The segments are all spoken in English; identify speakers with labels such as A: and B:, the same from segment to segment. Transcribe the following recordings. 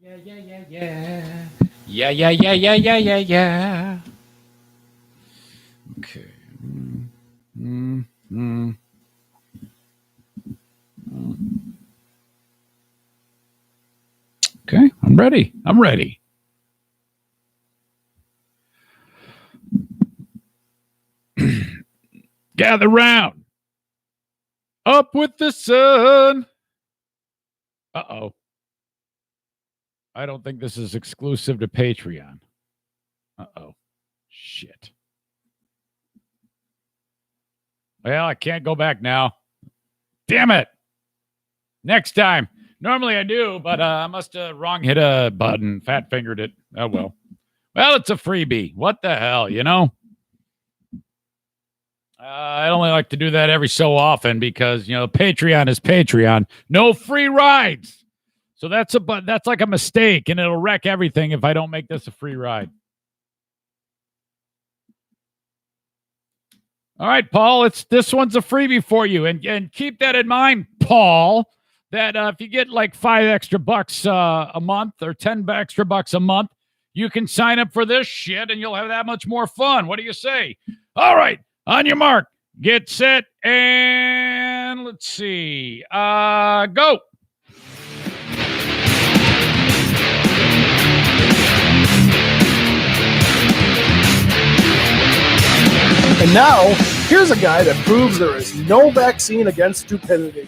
A: Yeah, yeah, yeah, yeah. Yeah, yeah, yeah, yeah, yeah, yeah, yeah. Okay. Mm, mm. Okay, I'm ready. I'm ready. Gather round. Up with the sun. Uh-oh. I don't think this is exclusive to Patreon. Uh-oh. Shit. Well, I can't go back now. Damn it. Next time. Normally I do, but I must have wrong hit a button, fat fingered it. Oh well. Well, it's a freebie. What the hell, you know? I only like to do that every so often because Patreon is Patreon. No free rides. So that's like a mistake, and it'll wreck everything if I don't make this a free ride. All right, Paul. This one's a freebie for you, and keep that in mind, Paul. That if you get like $5 extra a month or $10 extra a month, you can sign up for this shit, and you'll have that much more fun. What do you say? All right, on your mark, get set, and let's see. Go.
B: And now, here's a guy that proves there is no vaccine against stupidity.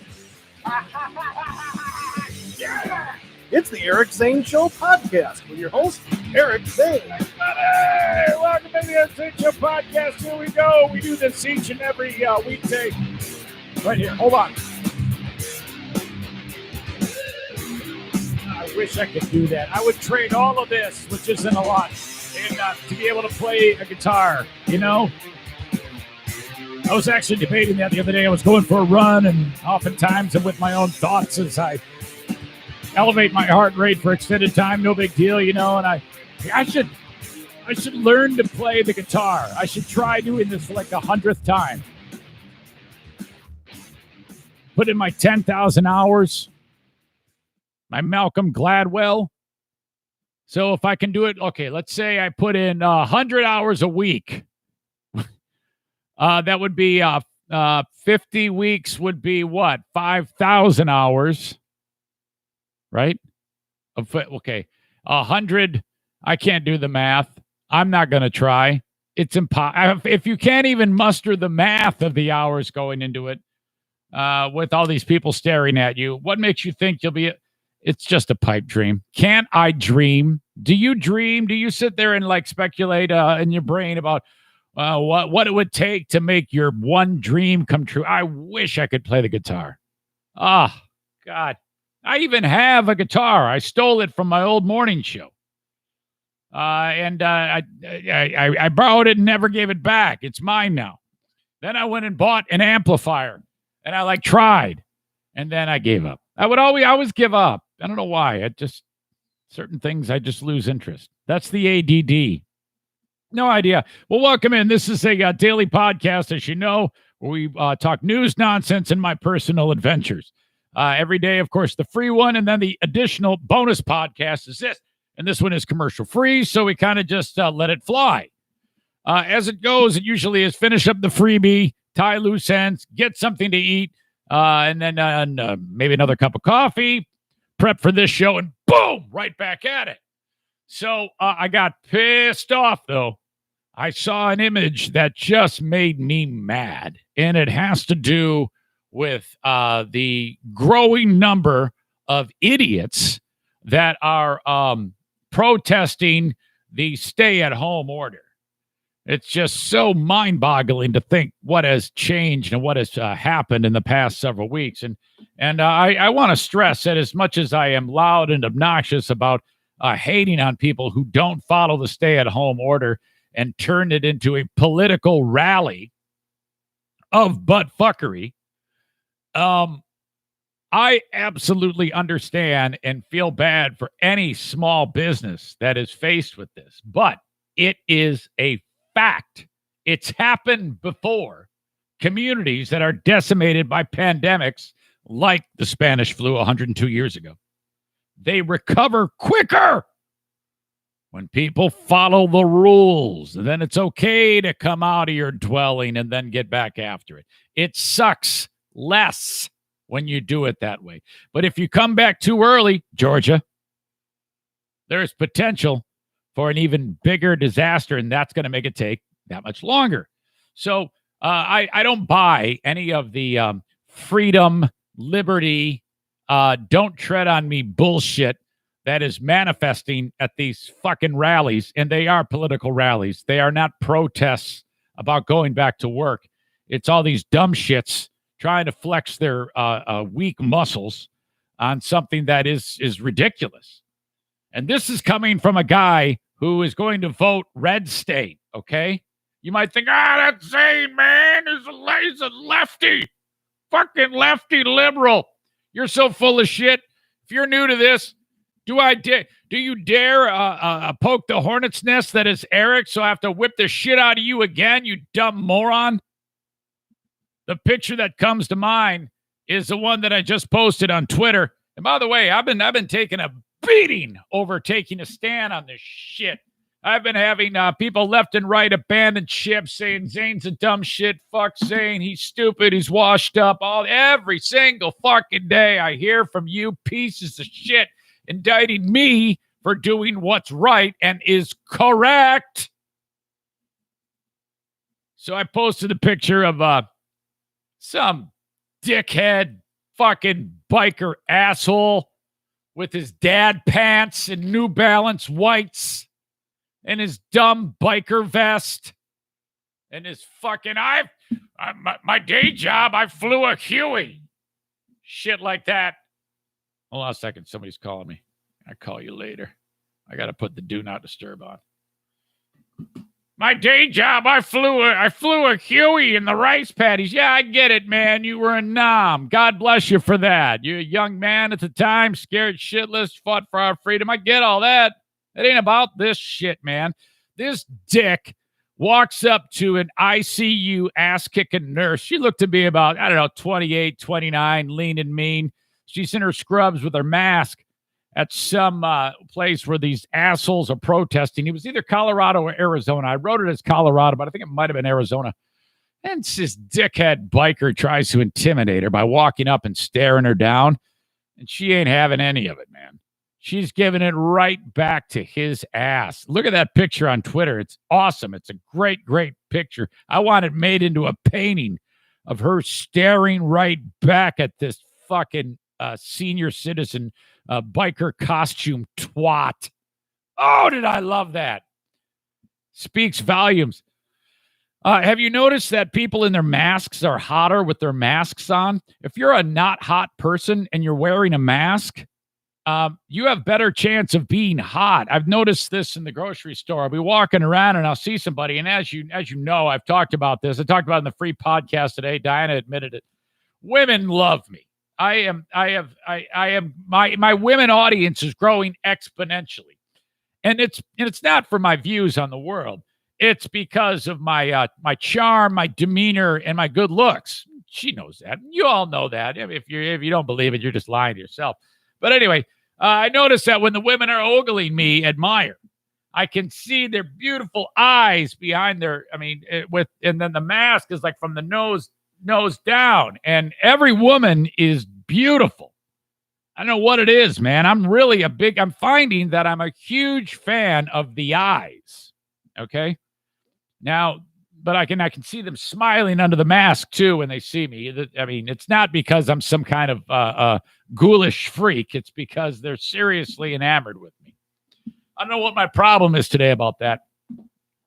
B: It's the Eric Zane Show podcast with your host, Eric Zane.
A: Hey, welcome to the Eric Zane Show podcast. Here we go. We do this each and every weekday. Right here. Hold on. I wish I could do that. I would trade all of this, which isn't a lot, and to be able to play a guitar, I was actually debating that the other day. I was going for a run, and oftentimes I'm with my own thoughts as I elevate my heart rate for extended time. No big deal, and I should learn to play the guitar. I should try doing this for like 100th time. Put in my 10,000 hours, my Malcolm Gladwell. So if I can do it, okay, let's say I put in 100 hours a week. That would be 50 weeks would be what? 5,000 hours, right? Okay. 100, I can't do the math. I'm not going to try. It's impossible. If you can't even muster the math of the hours going into it with all these people staring at you, what makes you think you'll be... It's just a pipe dream. Can't I dream? Do you dream? Do you sit there and like speculate in your brain about what it would take to make your one dream come true? I wish I could play the guitar. Oh, God. I even have a guitar. I stole it from my old morning show. And I borrowed it and never gave it back. It's mine now. Then I went and bought an amplifier, and I tried, and then I gave up. I always give up. I don't know why. Certain things, I just lose interest. That's the ADD. No idea. Well, welcome in. This is a daily podcast, as you know, where we talk news, nonsense, and my personal adventures. Every day, of course, the free one, and then the additional bonus podcast is this. And this one is commercial free, so we kind of just let it fly. As it goes, it usually is finish up the freebie, tie loose ends, get something to eat, and then maybe another cup of coffee, prep for this show, and boom, right back at it. So I got pissed off, though. I saw an image that just made me mad, and it has to do with the growing number of idiots that are protesting the stay-at-home order. It's just so mind-boggling to think what has changed and what has happened in the past several weeks. And I want to stress that as much as I am loud and obnoxious about hating on people who don't follow the stay-at-home order and turn it into a political rally of butt-fuckery, I absolutely understand and feel bad for any small business that is faced with this. But it is a fact. It's happened before. Communities that are decimated by pandemics like the Spanish flu 102 years ago. they recover quicker when people follow the rules. And then it's okay to come out of your dwelling and then get back after it. It sucks less when you do it that way. But if you come back too early, Georgia, there's potential for an even bigger disaster, and that's going to make it take that much longer. So I don't buy any of the freedom, liberty, don't tread on me bullshit that is manifesting at these fucking rallies. And they are political rallies. They are not protests about going back to work. It's all these dumb shits trying to flex their weak muscles on something that is ridiculous. And this is coming from a guy who is going to vote red state, okay? You might think, that Zane, man, he's a lefty. Fucking lefty liberal. You're so full of shit. If you're new to this, do you dare poke the hornet's nest that is Eric, so I have to whip the shit out of you again, you dumb moron? The picture that comes to mind is the one that I just posted on Twitter. And by the way, I've been taking a beating over taking a stand on this shit. I've been having people left and right abandon ship saying Zane's a dumb shit. Fuck Zane. He's stupid. He's washed up. Every single fucking day I hear from you pieces of shit indicting me for doing what's right and is correct. So I posted a picture of some dickhead fucking biker asshole with his dad pants and New Balance whites and his dumb biker vest and his fucking, my day job, I flew a Huey. Shit like that. Hold on a second. Somebody's calling me. I'll call you later. I got to put the do not disturb on. My day job, I flew a Huey in the rice paddies. Yeah, I get it, man. You were a nom. God bless you for that. You're a young man at the time, scared shitless, fought for our freedom. I get all that. It ain't about this shit, man. This dick walks up to an ICU ass-kicking nurse. She looked to be about, 28, 29, lean and mean. She's in her scrubs with her mask at some place where these assholes are protesting. It was either Colorado or Arizona. I wrote it as Colorado, but I think it might have been Arizona. And this dickhead biker tries to intimidate her by walking up and staring her down. And she ain't having any of it, man. She's giving it right back to his ass. Look at that picture on Twitter. It's awesome. It's a great, great picture. I want it made into a painting of her staring right back at this fucking senior citizen biker costume twat. Oh, did I love that? Speaks volumes. Have you noticed that people in their masks are hotter with their masks on? If you're a not hot person and you're wearing a mask, you have better chance of being hot. I've noticed this in the grocery store. I'll be walking around and I'll see somebody. And as you know, I've talked about this. I talked about it in the free podcast today. Diana admitted it. Women love me. My women audience is growing exponentially. And it's not for my views on the world. It's because of my charm, my demeanor, and my good looks. She knows that. You all know that. If you don't believe it, you're just lying to yourself. But anyway, I noticed that when the women are ogling me, admire. I can see their beautiful eyes behind their, and then the mask is like from the nose down. And every woman is beautiful. I don't know what it is, man. I'm finding that I'm a huge fan of the eyes. Okay. Now, but I can see them smiling under the mask too when they see me. It's not because I'm some kind of ghoulish freak. It's because they're seriously enamored with me. I don't know what my problem is today about that.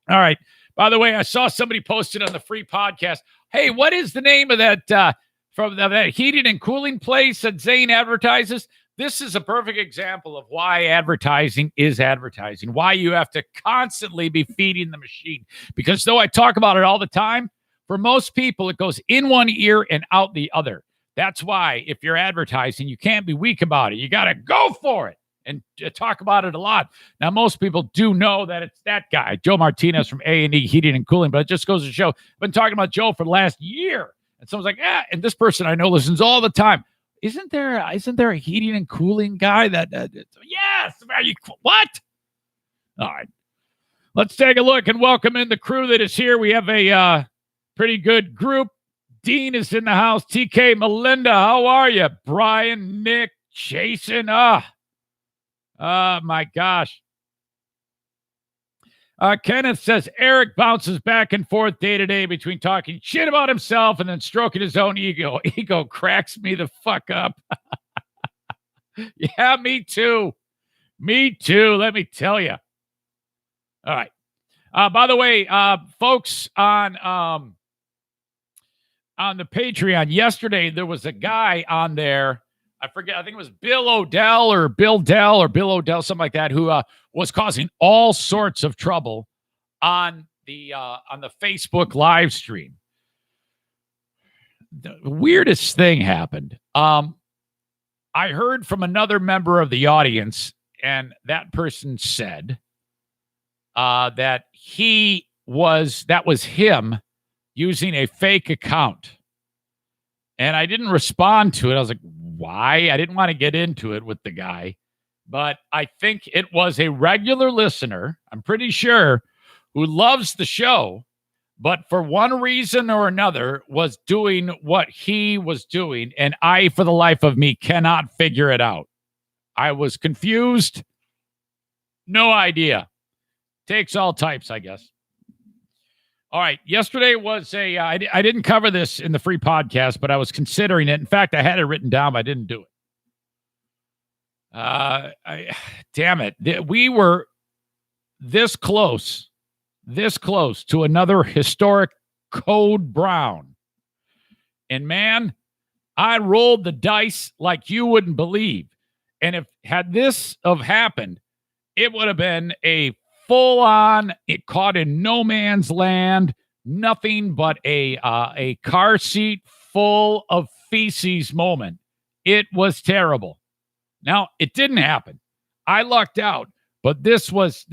A: All right. By the way, I saw somebody posted on the free podcast. Hey, what is the name of that from that heating and cooling place that Zane advertises? This is a perfect example of why advertising is advertising, why you have to constantly be feeding the machine. Because though I talk about it all the time, for most people, it goes in one ear and out the other. That's why if you're advertising, you can't be weak about it. You got to go for it and talk about it a lot. Now, most people do know that it's that guy, Joe Martinez from A&E Heating and Cooling, but it just goes to show, I've been talking about Joe for the last year. And someone's like, and this person I know listens all the time. Isn't there a heating and cooling guy that yes, what? All right. Let's take a look and welcome in the crew that is here. We have a pretty good group. Dean is in the house. TK, Melinda, how are you? Brian, Nick, Jason. My gosh. Kenneth says Eric bounces back and forth day to day between talking shit about himself and then stroking his own ego. Ego cracks me the fuck up. Yeah, me too. Me too. Let me tell you. All right. By the way, folks on the Patreon yesterday, there was a guy on there. I forget. I think it was Bill Odell, something like that, who was causing all sorts of trouble on the Facebook live stream. The weirdest thing happened. I heard from another member of the audience, and that person said that was him using a fake account. And I didn't respond to it. I was like, why? I didn't want to get into it with the guy. But I think it was a regular listener, I'm pretty sure, who loves the show, but for one reason or another was doing what he was doing. And I, for the life of me, cannot figure it out. I was confused. No idea. Takes all types, I guess. All right. Yesterday was I didn't cover this in the free podcast, but I was considering it. In fact, I had it written down, but I didn't do it. Damn it. We were this close to another historic Code Brown. And man, I rolled the dice like you wouldn't believe. And had this have happened, it would have been a full-on, it caught in no man's land, nothing but a car seat full of feces moment. It was terrible. Now, it didn't happen. I lucked out, but this was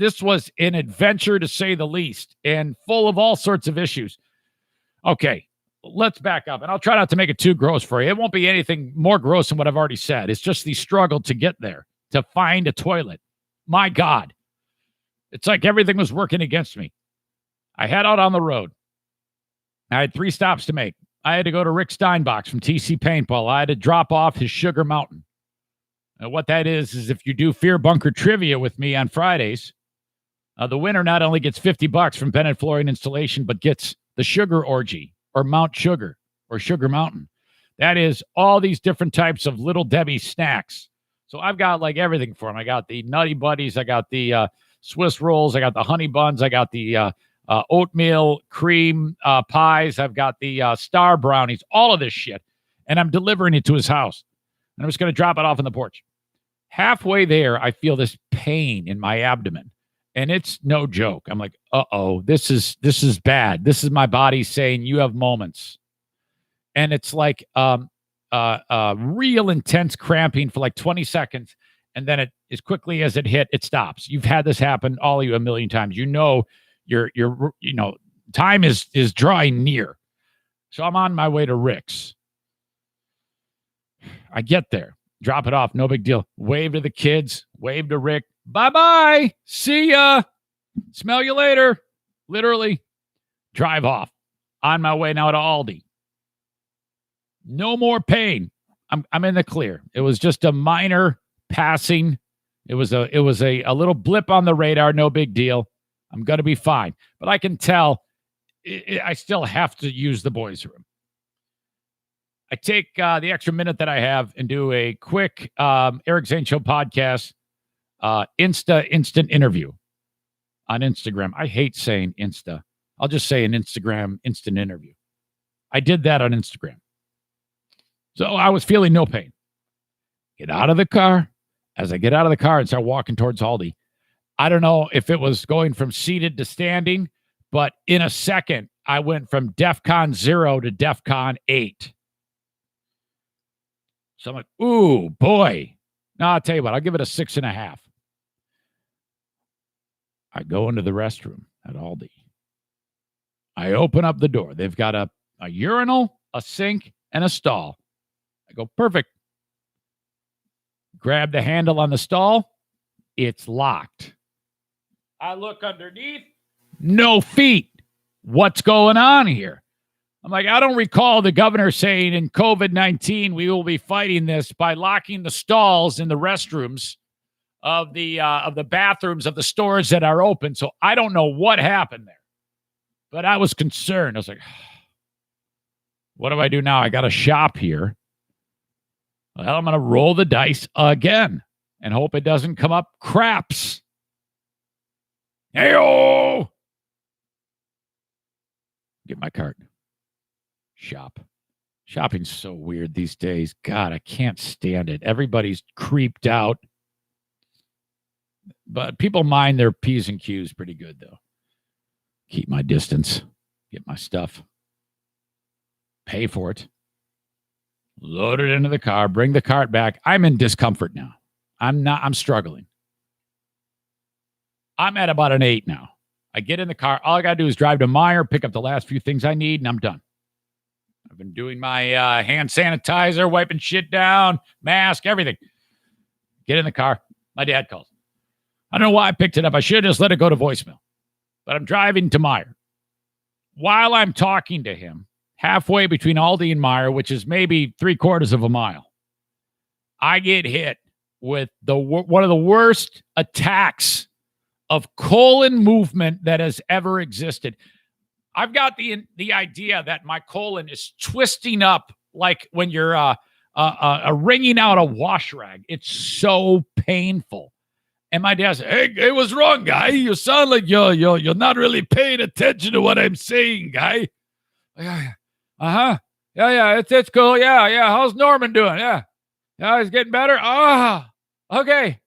A: an adventure to say the least, and full of all sorts of issues. Okay, let's back up, and I'll try not to make it too gross for you. It won't be anything more gross than what I've already said. It's just the struggle to get there, to find a toilet. My God. It's like everything was working against me. I head out on the road. I had 3 stops to make. I had to go to Rick Steinbach's from TC Paintball. I had to drop off his Sugar Mountain. And what that is if you do Fear Bunker trivia with me on Fridays, the winner not only gets $50 from Bennett Flooring Installation, but gets the Sugar Orgy or Mount Sugar or Sugar Mountain. That is all these different types of Little Debbie snacks. So I've got like everything for them. I got the Nutty Buddies. I got the Swiss rolls. I got the honey buns. I got the oatmeal cream pies. I've got the star brownies, all of this shit. And I'm delivering it to his house. And I'm just going to drop it off on the porch. Halfway there, I feel this pain in my abdomen. And it's no joke. I'm like, uh-oh, this is bad. This is my body saying you have moments. And it's like real intense cramping for like 20 seconds. And then it, as quickly as it hit, it stops. You've had this happen, all of you, a million times. You know, time is drawing near. So I'm on my way to Rick's. I get there, drop it off, no big deal. Wave to the kids, wave to Rick. Bye-bye. See ya. Smell you later. Literally. Drive off. On my way now to Aldi. No more pain. I'm in the clear. It was just a minor passing. It was a little blip on the radar, no big deal. I'm going to be fine. But I can tell I still have to use the boys' room. I take the extra minute that I have and do a quick Eric Zane Show podcast instant interview on Instagram. I hate saying Insta. I'll just say an Instagram instant interview. I did that on Instagram. So I was feeling no pain. Get out of the car. As I get out of the car and start walking towards Aldi, I don't know if it was going from seated to standing, but in a second, I went from DEFCON 0 to DEFCON 8. So I'm like, ooh, boy. Now, I'll tell you what, I'll give it a 6.5. I go into the restroom at Aldi. I open up the door. They've got a urinal, a sink, and a stall. I go, perfect. grab the handle on the stall. It's locked. I look underneath. No feet. What's going on here? I'm like, I don't recall the governor saying in COVID-19 we will be fighting this by locking the stalls in the restrooms of the bathrooms of the stores that are open. So I don't know what happened there, but I was concerned. I was like, what do I do now? I got to shop here. Well, I'm going to roll the dice again and hope it doesn't come up craps. Hey-oh! Get my cart. Shop. Shopping's so weird these days. God, I can't stand it. Everybody's creeped out. But people mind their P's and Q's pretty good, though. Keep my distance. Get my stuff. Pay for it. Load it into the car. Bring the cart back. I'm in discomfort now. I'm struggling. I'm at about an 8 now. I get in the car. All I got to do is drive to Meijer, pick up the last few things I need, and I'm done. I've been doing my hand sanitizer, wiping shit down, mask, everything. Get in the car. My dad calls. I don't know why I picked it up. I should have just let it go to voicemail. But I'm driving to Meijer. While I'm talking to him, halfway between Aldi and Meijer, which is maybe 3/4 of a mile, I get hit with one of the worst attacks of colon movement that has ever existed. I've got the idea that my colon is twisting up like when you're wringing out a wash rag. It's so painful. And my dad said, "Hey, what's wrong, guy? You sound like you're not really paying attention to what I'm saying, guy." Uh-huh. Yeah, it's cool. Yeah. How's Norman doing? Yeah, he's getting better. Okay,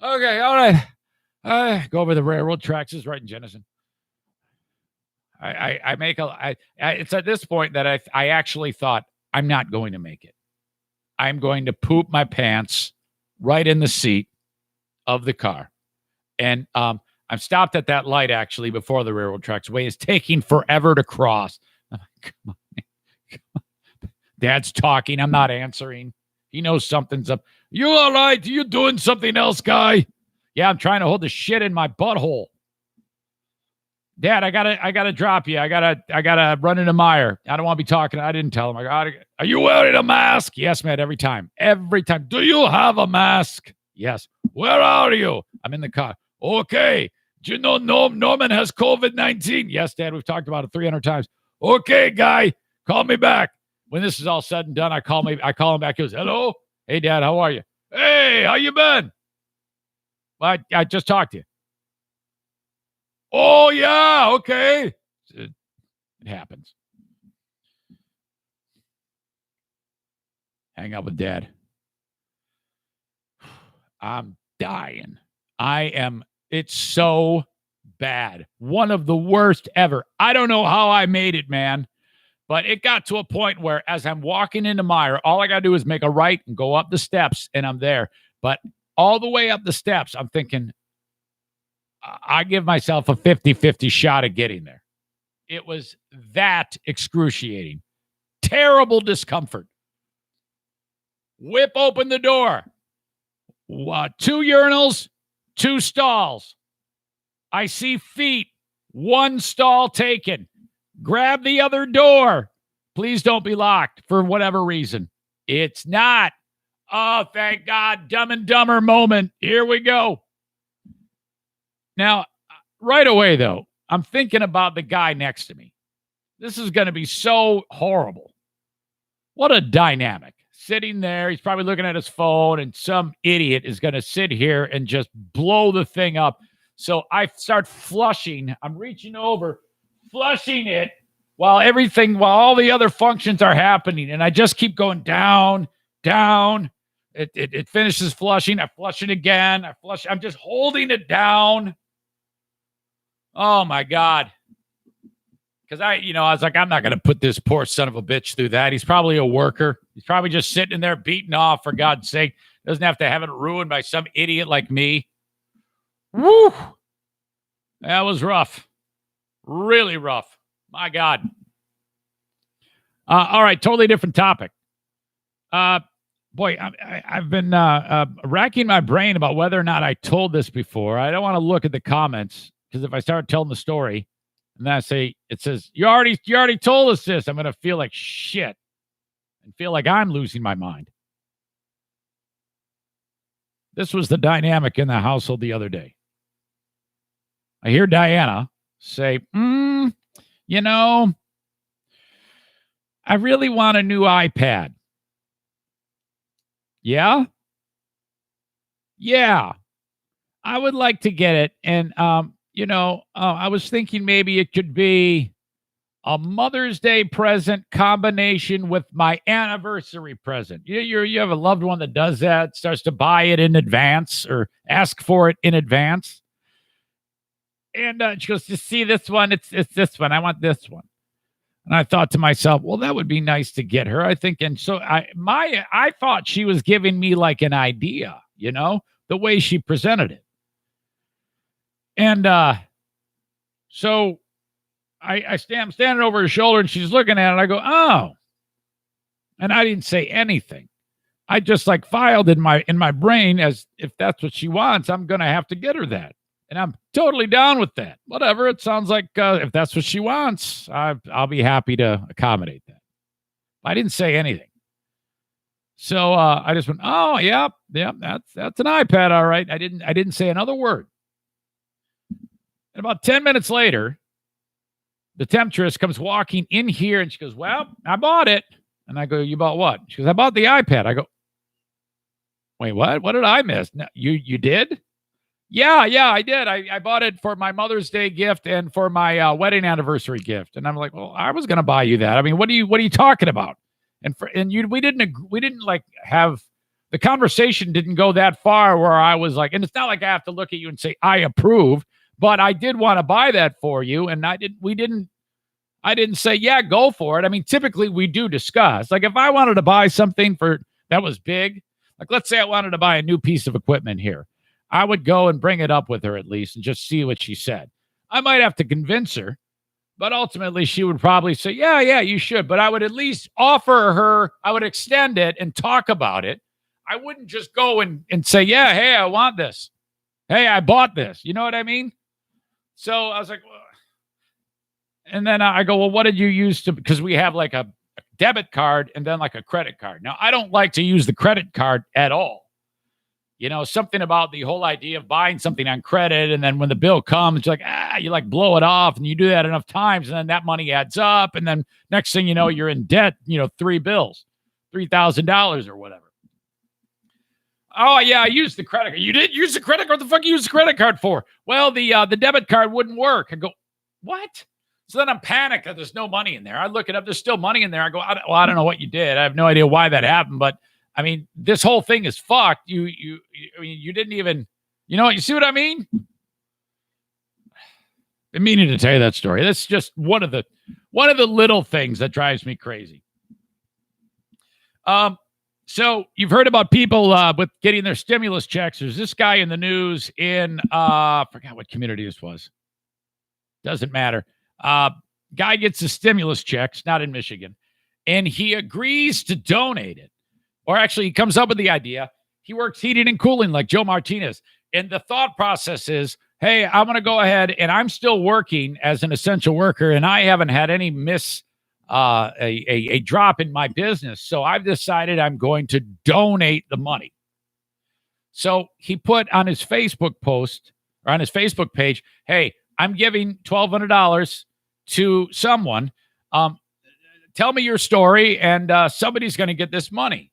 A: all right. Go over the railroad tracks. Is right in Jenison. It's at this point that I actually thought I'm not going to make it. I'm going to poop my pants right in the seat of the car. And I'm stopped at that light actually before the railroad tracks. Way is taking forever to cross. I'm like, come on. Dad's talking. I'm not answering. He knows something's up. You all right? You doing something else, guy? Yeah, I'm trying to hold the shit in my butthole. Dad, I gotta drop you. I gotta run into Meijer. I don't want to be talking. I didn't tell him. Are you wearing a mask? Yes, man. Every time. Do you have a mask? Yes. Where are you? I'm in the car. Okay. Do you know Norman has COVID-19? Yes, Dad. We've talked about it 300 times. Okay, guy. Call me back. When this is all said and done, I call him back. He goes, hello? Hey, Dad. How are you? Hey, how you been? I just talked to you. Oh, yeah. Okay. It happens. Hang out with Dad. I'm dying. It's so bad. One of the worst ever. I don't know how I made it, man. But it got to a point where as I'm walking into Meijer, all I got to do is make a right and go up the steps, and I'm there. But all the way up the steps, I'm thinking, I give myself a 50-50 shot at getting there. It was that excruciating. Terrible discomfort. Whip open the door. 2 urinals, 2 stalls. I see feet. 1 stall taken. Grab the other door. Please don't be locked for whatever reason. It's not. Oh, thank God. Dumb and Dumber moment. Here we go. Now, right away, though, I'm thinking about the guy next to me. This is going to be so horrible. What a dynamic. Sitting there, he's probably looking at his phone, and some idiot is going to sit here and just blow the thing up. So I start flushing. I'm reaching over, flushing it while all the other functions are happening. And I just keep going down. It finishes flushing. I flush it again. I'm just holding it down. Oh my God. Because I was like, I'm not going to put this poor son of a bitch through that. He's probably a worker. He's probably just sitting in there beating off, for God's sake. Doesn't have to have it ruined by some idiot like me. Woo! That was rough. Really rough. My God. All right, totally different topic. boy, I've been racking my brain about whether or not I told this before. I don't want to look at the comments because if I start telling the story and then I say it says you already told us this, I'm going to feel like shit and feel like I'm losing my mind. This was the dynamic in the household the other day. I hear Diana say, you know, I really want a new iPad. Yeah? Yeah. I would like to get it. And, I was thinking maybe it could be a Mother's Day present combination with my anniversary present. You have a loved one that does that, starts to buy it in advance or ask for it in advance. And she goes, to see this one, it's this one. I want this one. And I thought to myself, well, that would be nice to get her, I think. And so I thought she was giving me like an idea, the way she presented it. And so I'm standing over her shoulder and she's looking at it. And I go, oh. And I didn't say anything. I just like filed in my brain as if that's what she wants, I'm going to have to get her that. And I'm totally down with that. Whatever. It sounds like if that's what she wants, I'll be happy to accommodate that. I didn't say anything. So I just went, oh, yeah, that's an iPad. All right. I didn't say another word. And about 10 minutes later, the temptress comes walking in here and she goes, well, I bought it. And I go, you bought what? She goes, I bought the iPad. I go, wait, what? What did I miss? No, you did? Yeah, I did. I bought it for my Mother's Day gift and for my wedding anniversary gift. And I'm like, well, I was going to buy you that. I mean, what are you talking about? We didn't like have the conversation didn't go that far where I was like, and it's not like I have to look at you and say I approve, but I did want to buy that for you, and I didn't say yeah, go for it. I mean, typically we do discuss. Like if I wanted to buy something that was big, like let's say I wanted to buy a new piece of equipment here. I would go and bring it up with her at least and just see what she said. I might have to convince her, but ultimately she would probably say, yeah, you should. But I would at least offer her, I would extend it and talk about it. I wouldn't just go and say, yeah, hey, I want this. Hey, I bought this. You know what I mean? So I was like, well, and then I go, well, what did you use to, because we have like a debit card and then like a credit card. Now, I don't like to use the credit card at all. Something about the whole idea of buying something on credit. And then when the bill comes, you're like, you like blow it off and you do that enough times. And then that money adds up. And then next thing you know, you're in debt, 3 bills, $3,000 or whatever. Oh yeah, I used the credit card. You did use the credit card? What the fuck you use the credit card for? Well, the debit card wouldn't work. I go, what? So then I'm panicked that there's no money in there. I look it up. There's still money in there. I go, I don't know what you did. I have no idea why that happened, but I mean, this whole thing is fucked. You didn't even, you see what I mean? I'm meaning to tell you that story. That's just one of the little things that drives me crazy. So you've heard about people with getting their stimulus checks. There's this guy in the news in I forgot what community this was. Doesn't matter. Guy gets the stimulus checks, not in Michigan, and he agrees to donate it. Or actually, he comes up with the idea. He works heating and cooling like Joe Martinez. And the thought process is, hey, I'm going to go ahead and I'm still working as an essential worker and I haven't had any a drop in my business. So I've decided I'm going to donate the money. So he put on his Facebook post or on his Facebook page, hey, I'm giving $1,200 to someone. Tell me your story and somebody's going to get this money.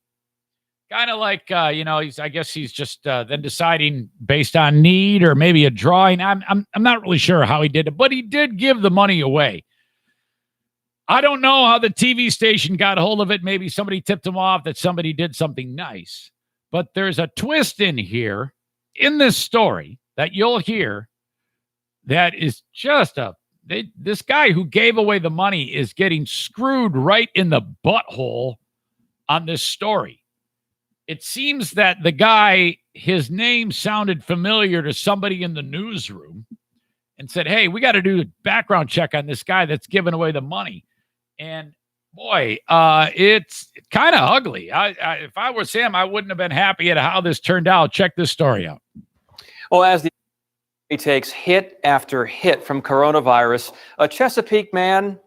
A: Kind of like, I guess he's just then deciding based on need or maybe a drawing. I'm not really sure how he did it, but he did give the money away. I don't know how the TV station got a hold of it. Maybe somebody tipped him off that somebody did something nice. But there's a twist in here in this story that you'll hear that is just this guy who gave away the money is getting screwed right in the butthole on this story. It seems that the guy, his name sounded familiar to somebody in the newsroom and said, hey, we got to do a background check on this guy that's giving away the money. And Boy, it's kind of ugly. If I was him, I wouldn't have been happy at how this turned out. Check this story out.
C: Well, as the takes hit after hit from coronavirus, a Chesapeake man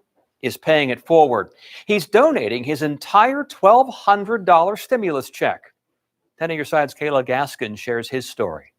C: is paying it forward. He's donating his entire $1,200 stimulus check. 10 of your side's Kayla Gaskin shares his story.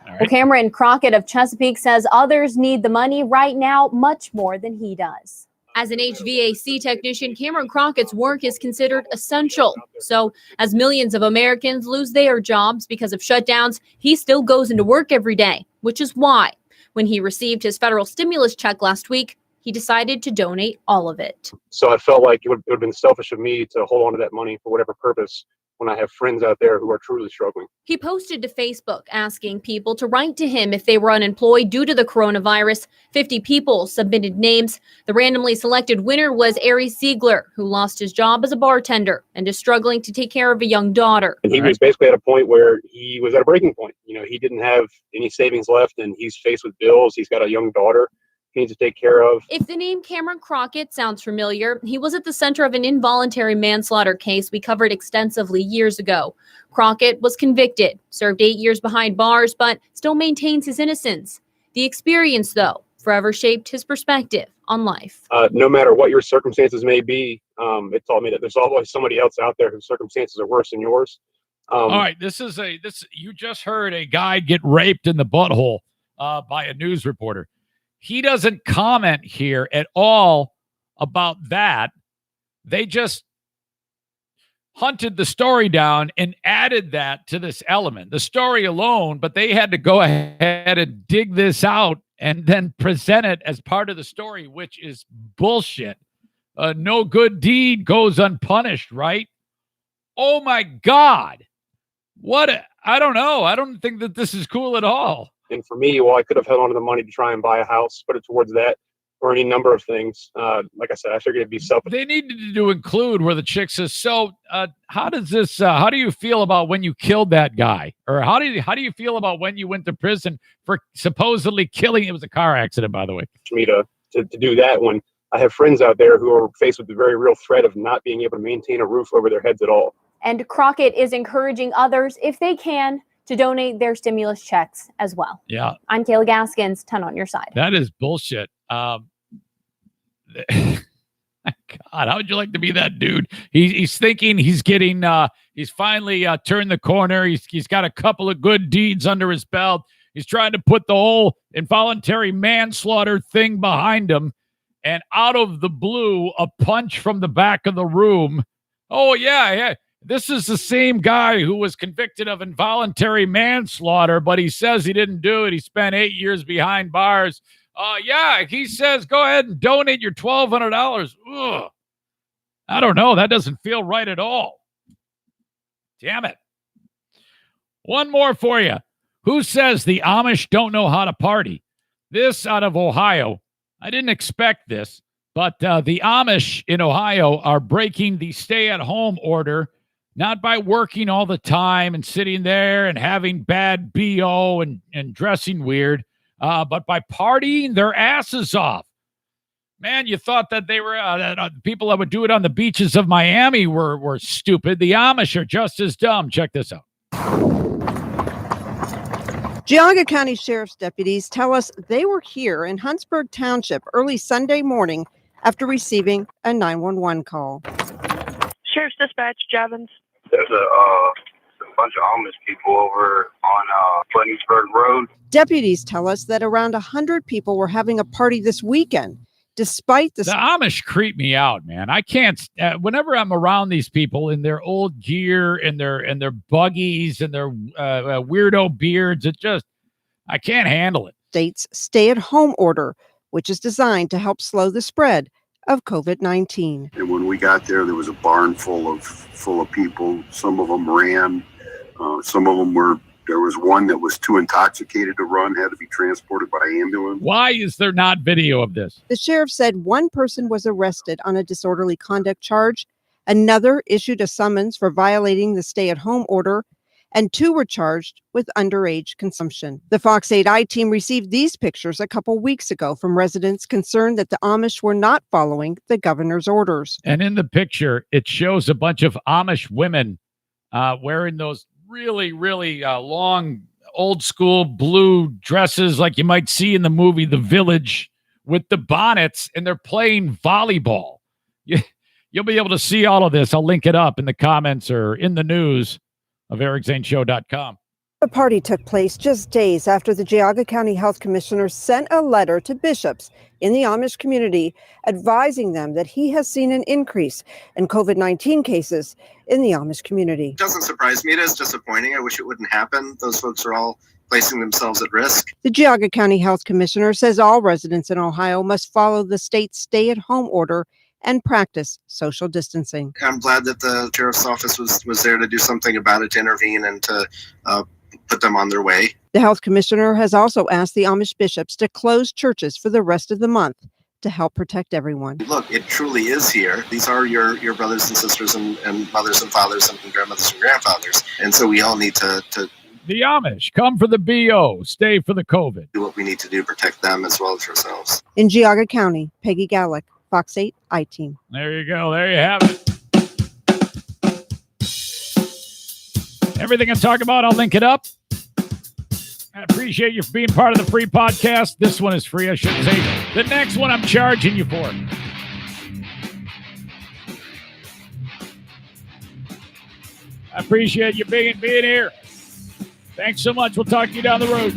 D: Well, Cameron Crockett of Chesapeake says others need the money right now much more than he does. As an HVAC technician, Cameron Crockett's work is considered essential. So as millions of Americans lose their jobs because of shutdowns, he still goes into work every day, which is why when he received his federal stimulus check last week, he decided to donate all of it.
E: So I felt like it would have been selfish of me to hold on to that money for whatever purpose when I have friends out there who are truly struggling. He
D: posted to Facebook asking people to write to him if they were unemployed due to the coronavirus. 50 people submitted names. The randomly selected winner was Ari Siegler, who lost his job as a bartender and is struggling to take care of a young daughter.
E: And he was basically at a point where he was at a breaking point. You know, he didn't have any savings left and he's faced with bills. He's got a young daughter he needs to take care of.
D: If the name Cameron Crockett sounds familiar, he was at the center of an involuntary manslaughter case we covered extensively years ago. Crockett was convicted, served 8 years behind bars, but still maintains his innocence. The experience, though, forever shaped his perspective on life.
E: No matter what your circumstances may be, it taught me that there's always somebody else out there whose circumstances are worse than yours.
A: All right, you just heard a guy get raped in the butthole by a news reporter. He doesn't comment here at all about that. They just hunted the story down and added that to this element, the story alone, but they had to go ahead and dig this out and then present it as part of the story, which is bullshit. No good deed goes unpunished, right? Oh my God. I don't know. I don't think that this is cool at all.
E: And for me, I could have held on to the money to try and buy a house, put it towards that, or any number of things. Like I said, I figured it'd be selfish.
A: They needed to include where the chick says, so how do you feel about when you killed that guy? Or how do you feel about when you went to prison for supposedly killing? It was a car accident, by the way.
E: For me to do that when I have friends out there who are faced with the very real threat of not being able to maintain a roof over their heads at all.
D: And Crockett is encouraging others, if they can, to donate their stimulus checks as well.
A: Yeah.
D: I'm Kayla Gaskins, 10 on your side.
A: That is bullshit. God, how would you like to be that dude? He's thinking he's getting, he's finally turned the corner. He's got a couple of good deeds under his belt. He's trying to put the whole involuntary manslaughter thing behind him. And out of the blue, a punch from the back of the room. Oh, yeah. This is the same guy who was convicted of involuntary manslaughter, but he says he didn't do it. He spent 8 years behind bars. He says, go ahead and donate your $1,200. Ugh. I don't know. That doesn't feel right at all. Damn it. One more for you. Who says the Amish don't know how to party? This out of Ohio. I didn't expect this, but the Amish in Ohio are breaking the stay-at-home order, not by working all the time and sitting there and having bad BO and dressing weird, but by partying their asses off. Man, you thought that they were people that would do it on the beaches of Miami were stupid. The Amish are just as dumb. Check this out.
F: Geauga County Sheriff's deputies tell us they were here in Huntsburg Township early Sunday morning after receiving a 911 call.
G: Sheriff's Dispatch, Javins.
H: There's a bunch of Amish people over on Flemingsburg Road.
F: Deputies tell us that around 100 people were having a party this weekend, despite the
A: Amish creep me out, man. I can't. Whenever I'm around these people in their old gear and their buggies and their weirdo beards, I can't handle it.
F: State's stay-at-home order, which is designed to help slow the spread of COVID-19.
I: And when we got there was a barn full of people. Some of them ran. Some of them there was one that was too intoxicated to run, had to be transported by ambulance.
A: Why is there not video of this?
F: The sheriff said one person was arrested on a disorderly conduct charge. Another issued a summons for violating the stay-at-home order. and 2 were charged with underage consumption. The Fox 8 I-Team received these pictures a couple weeks ago from residents concerned that the Amish were not following the governor's orders.
A: And in the picture, it shows a bunch of Amish women wearing those really, really long, old school blue dresses like you might see in the movie The Village with the bonnets, and they're playing volleyball. You'll be able to see all of this. I'll link it up in the comments or in the news of ericzaneshow.com.
F: The party took place just days after the Geauga County Health Commissioner sent a letter to bishops in the Amish community advising them that he has seen an increase in COVID-19 cases in the Amish community.
J: It doesn't surprise me. It is disappointing. I wish it wouldn't happen. Those folks are all placing themselves at risk.
F: The Geauga County Health Commissioner says all residents in Ohio must follow the state's stay-at-home order and practice social distancing.
J: I'm glad that the sheriff's office was there to do something about it, to intervene and to put them on their way.
F: The health commissioner has also asked the Amish bishops to close churches for the rest of the month to help protect everyone.
J: Look, it truly is here. These are your brothers and sisters and mothers and fathers and grandmothers and grandfathers. And so we all need to
A: the Amish, come for the BO, stay for the COVID.
J: Do what we need to do to protect them as well as ourselves.
F: In Geauga County, Peggy Gallick, Fox 8 I-Team.
A: There you go. There you have it. Everything I'm talking about, I'll link it up. I appreciate you for being part of the free podcast. This one is free, I shouldn't say. The next one I'm charging you for. I appreciate you being here. Thanks so much. We'll talk to you down the road.